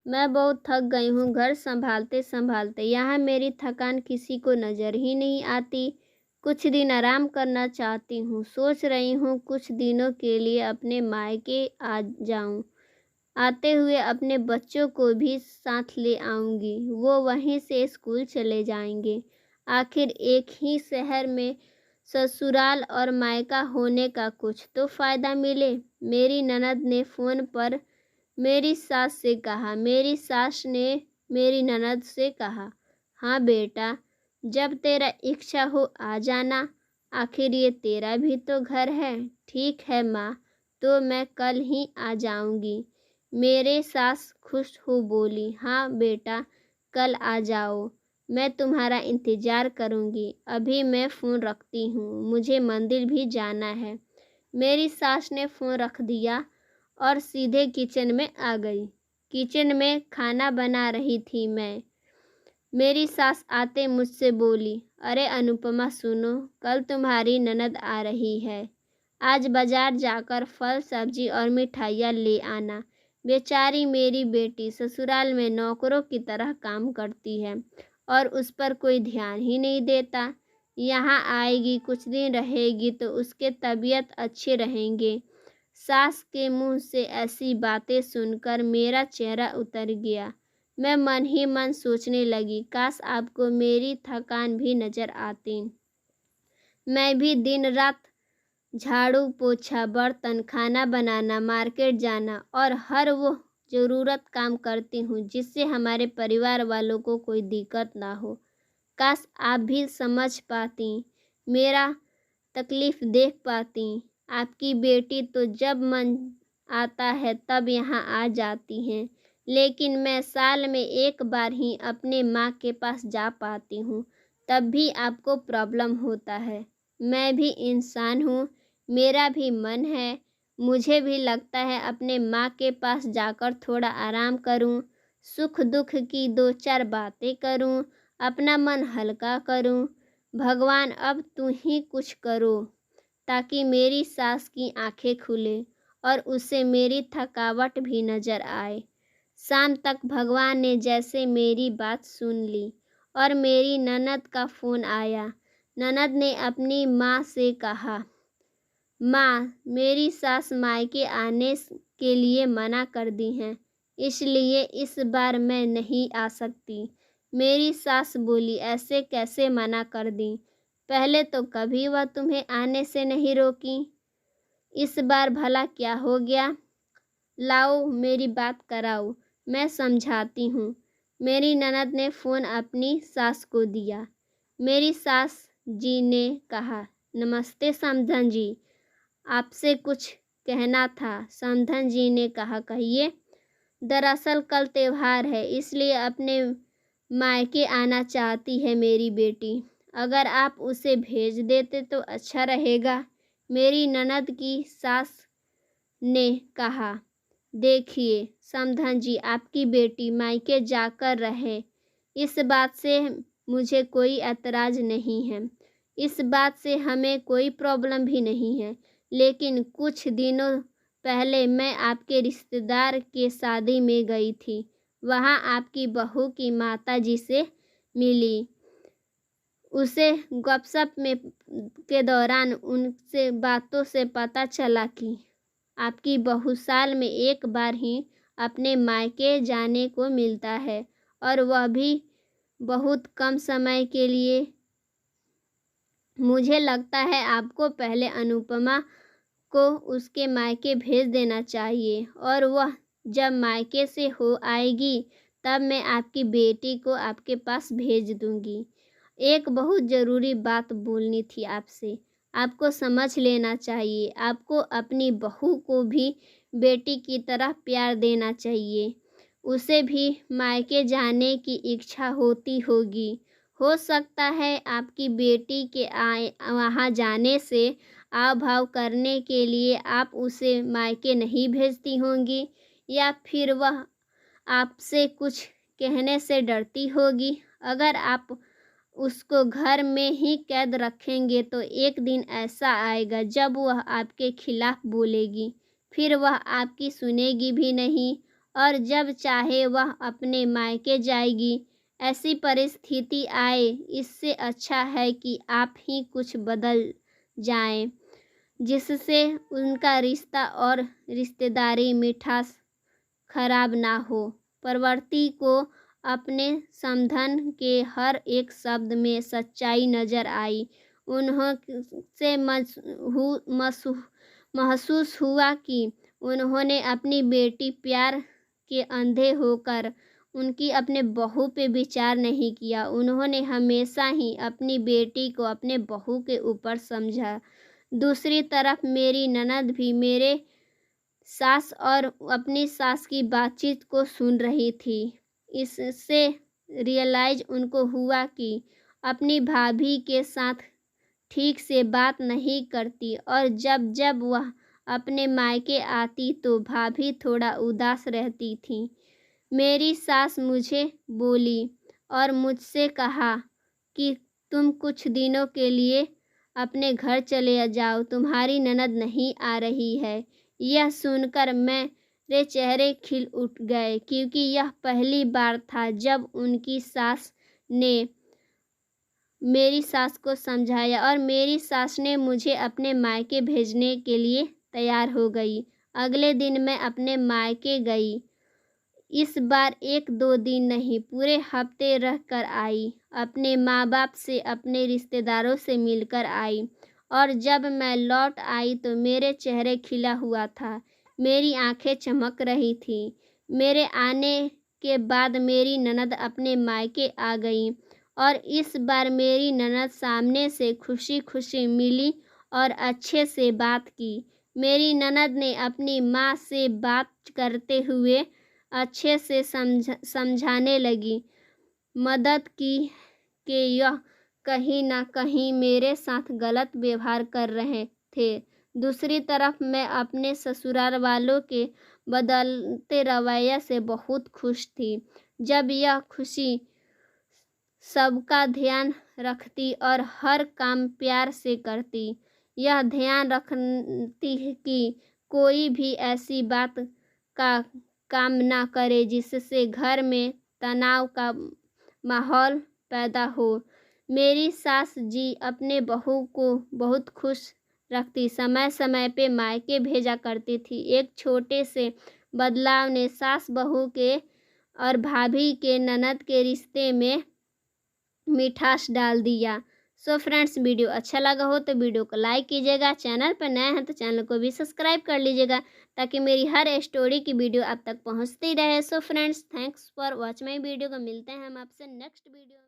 मैं बहुत थक गई हूँ घर संभालते संभालते। यहाँ मेरी थकान किसी को नज़र ही नहीं आती। कुछ दिन आराम करना चाहती हूँ। सोच रही हूँ कुछ दिनों के लिए अपने मायके आ जाऊँ। आते हुए अपने बच्चों को भी साथ ले आऊँगी। वो वहीं से स्कूल चले जाएंगे। आखिर एक ही शहर में ससुराल और मायका होने का कुछ तो फ़ायदा मिले। मेरी ननद ने फ़ोन पर मेरी सास ने मेरी ननद से कहा, हाँ बेटा, जब तेरा इच्छा हो आ जाना। आखिर ये तेरा भी तो घर है। ठीक है माँ, तो मैं कल ही आ जाऊंगी। मेरे सास खुश हो बोली, हाँ बेटा, कल आ जाओ। मैं तुम्हारा इंतज़ार करूंगी। अभी मैं फ़ोन रखती हूँ, मुझे मंदिर भी जाना है। मेरी सास ने फ़ोन रख दिया और सीधे किचन में आ गई। किचन में खाना बना रही थी मैं। मेरी सास आते मुझसे बोली, अरे अनुपमा सुनो, कल तुम्हारी ननद आ रही है। आज बाजार जाकर फल सब्जी और मिठाइयाँ ले आना। बेचारी मेरी बेटी ससुराल में नौकरों की तरह काम करती है और उस पर कोई ध्यान ही नहीं देता। यहाँ आएगी, कुछ दिन रहेगी तो उसके तबीयत अच्छे रहेंगे। सास के मुंह से ऐसी बातें सुनकर मेरा चेहरा उतर गया। मैं मन ही मन सोचने लगी, काश आपको मेरी थकान भी नजर आती। मैं भी दिन रात झाड़ू पोछा बर्तन खाना बनाना मार्केट जाना और हर वो ज़रूरत काम करती हूँ जिससे हमारे परिवार वालों को कोई दिक्कत ना हो। काश आप भी समझ पाती, मेरा तकलीफ़ देख पाती। आपकी बेटी तो जब मन आता है तब यहाँ आ जाती हैं, लेकिन मैं साल में एक बार ही अपने माँ के पास जा पाती हूँ, तब भी आपको प्रॉब्लम होता है। मैं भी इंसान हूँ, मेरा भी मन है। मुझे भी लगता है अपने माँ के पास जाकर थोड़ा आराम करूँ, सुख दुख की दो चार बातें करूँ, अपना मन हल्का करूँ। भगवान अब तू ही कुछ करो ताकि मेरी सास की आंखें खुले और उसे मेरी थकावट भी नज़र आए। शाम तक भगवान ने जैसे मेरी बात सुन ली और मेरी ननद का फ़ोन आया। ननद ने अपनी माँ से कहा, माँ, मेरी सास मायके आने के लिए मना कर दी हैं, इसलिए इस बार मैं नहीं आ सकती। मेरी सास बोली, ऐसे कैसे मना कर दी? पहले तो कभी वह तुम्हें आने से नहीं रोकी, इस बार भला क्या हो गया? लाओ मेरी बात कराओ, मैं समझाती हूँ। मेरी ननद ने फ़ोन अपनी सास को दिया। मेरी सास जी ने कहा, नमस्ते समधन जी, आपसे कुछ कहना था। समधन जी ने कहा, कहिए। दरअसल कल त्योहार है, इसलिए अपने मायके आना चाहती है मेरी बेटी। अगर आप उसे भेज देते तो अच्छा रहेगा। मेरी ननद की सास ने कहा, देखिए समधन जी, आपकी बेटी मायके जाकर रहे, इस बात से मुझे कोई ऐतराज़ नहीं है। इस बात से हमें कोई प्रॉब्लम भी नहीं है। लेकिन कुछ दिनों पहले मैं आपके रिश्तेदार के शादी में गई थी। वहाँ आपकी बहू की माताजी से मिली। उसे गपशप में के दौरान उनसे बातों से पता चला कि आपकी बहू साल में एक बार ही अपने मायके जाने को मिलता है और वह भी बहुत कम समय के लिए। मुझे लगता है आपको पहले अनुपमा को उसके मायके भेज देना चाहिए और वह जब मायके से हो आएगी तब मैं आपकी बेटी को आपके पास भेज दूंगी। एक बहुत ज़रूरी बात बोलनी थी आपसे, आपको समझ लेना चाहिए। आपको अपनी बहू को भी बेटी की तरह प्यार देना चाहिए। उसे भी मायके जाने की इच्छा होती होगी। हो सकता है आपकी बेटी के वहाँ जाने से आव भाव करने के लिए आप उसे मायके नहीं भेजती होंगी, या फिर वह आपसे कुछ कहने से डरती होगी। अगर आप उसको घर में ही कैद रखेंगे तो एक दिन ऐसा आएगा जब वह आपके खिलाफ बोलेगी, फिर वह आपकी सुनेगी भी नहीं और जब चाहे वह अपने मायके जाएगी। ऐसी परिस्थिति आए, इससे अच्छा है कि आप ही कुछ बदल जाएं, जिससे उनका रिश्ता और रिश्तेदारी मिठास खराब ना हो। प्रवृत्ति को अपने संबोधन के हर एक शब्द में सच्चाई नजर आई। उन्होंने महसूस हुआ कि उन्होंने अपनी बेटी प्यार के अंधे होकर उनकी अपने बहू पे विचार नहीं किया। उन्होंने हमेशा ही अपनी बेटी को अपने बहू के ऊपर समझा। दूसरी तरफ मेरी ननद भी मेरे सास और अपनी सास की बातचीत को सुन रही थी। इससे रियलाइज उनको हुआ कि अपनी भाभी के साथ ठीक से बात नहीं करती और जब जब वह अपने मायके आती तो भाभी थोड़ा उदास रहती थी। मेरी सास मुझे बोली और मुझसे कहा कि तुम कुछ दिनों के लिए अपने घर चले जाओ, तुम्हारी ननद नहीं आ रही है। यह सुनकर मेरे चेहरे खिल उठ गए, क्योंकि यह पहली बार था जब उनकी सास ने मेरी सास को समझाया और मेरी सास ने मुझे अपने मायके भेजने के लिए तैयार हो गई। अगले दिन मैं अपने मायके गई। इस बार 1-2 दिन नहीं, पूरे हफ्ते रह कर आई। अपने माँ बाप से, अपने रिश्तेदारों से मिलकर आई और जब मैं लौट आई तो मेरे चेहरे खिला हुआ था, मेरी आंखें चमक रही थीं। मेरे आने के बाद मेरी ननद अपने मायके आ गई और इस बार मेरी ननद सामने से खुशी खुशी मिली और अच्छे से बात की। मेरी ननद ने अपनी माँ से बात करते हुए अच्छे से समझाने लगी, मदद की कि यह कहीं ना कहीं मेरे साथ गलत व्यवहार कर रहे थे। दूसरी तरफ मैं अपने ससुराल वालों के बदलते रवैये से बहुत खुश थी। जब यह खुशी सबका ध्यान रखती और हर काम प्यार से करती, यह ध्यान रखती कि कोई भी ऐसी बात का काम ना करे जिससे घर में तनाव का माहौल पैदा हो। मेरी सास जी अपने बहू को बहुत खुश रखती, समय समय पे मायके भेजा करती थी। एक छोटे से बदलाव ने सास बहू के और भाभी के ननद के रिश्ते में मिठास डाल दिया। सो फ्रेंड्स, वीडियो अच्छा लगा हो तो वीडियो को लाइक कीजिएगा। चैनल पर नए हैं तो चैनल को भी सब्सक्राइब कर लीजिएगा, ताकि मेरी हर स्टोरी की वीडियो आप तक पहुंचती रहे। So friends, thanks for watch my video. को मिलते हैं हम आपसे नेक्स्ट वीडियो।